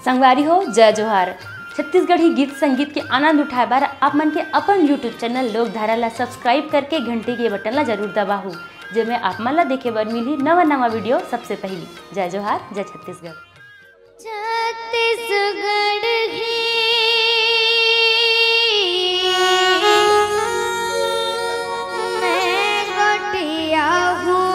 संगवारी हो जय जोहार। छत्तीसगढ़ी गीत संगीत के आनंद उठाए बार आप मन के अपन यूट्यूब चैनल लोकधारा ला सब्सक्राइब करके घंटी के बटन ला जरूर दबाहू, जेमे आप मन ला देखे बर मिली नवा नवा वीडियो सबसे पहली। जय जोहार, जय छत्तीसगढ़। छत्तीसगढ़ मैं गोटिया हूँ,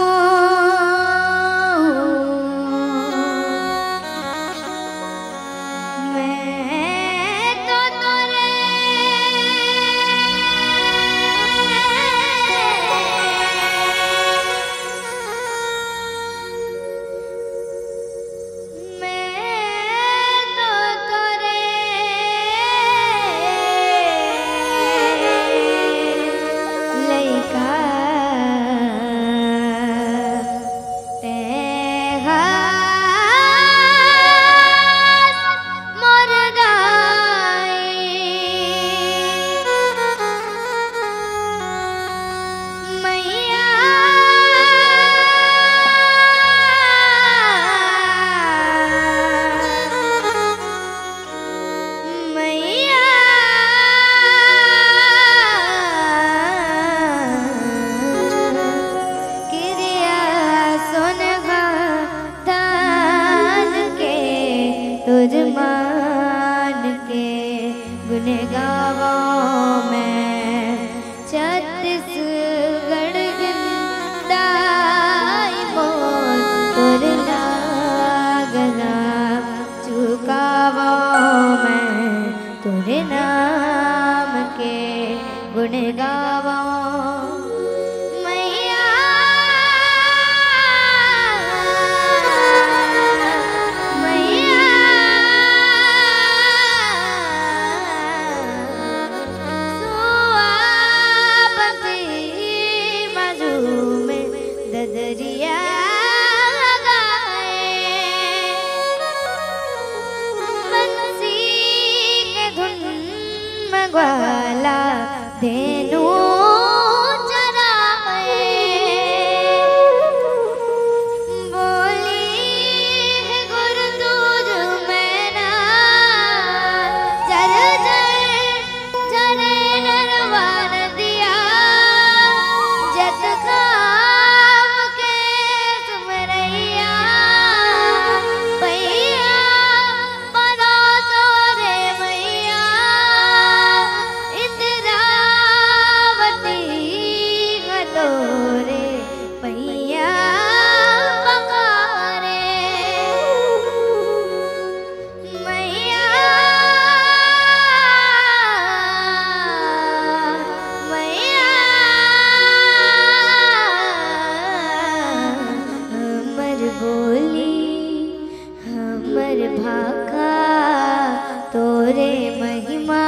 तुझ मान के गुन गावा मैं छत्तीसगढ़ जिंदाई मोर तुर लागना चुकावा मैं तुरे नाम के गुन गावा। दरिया गाए बंसी के धुन मगवाला धेनु चराए, बोली है गुरु तुझ मैना जर जर जरे नरवान दिया जत हमर भाका तोरे महिमा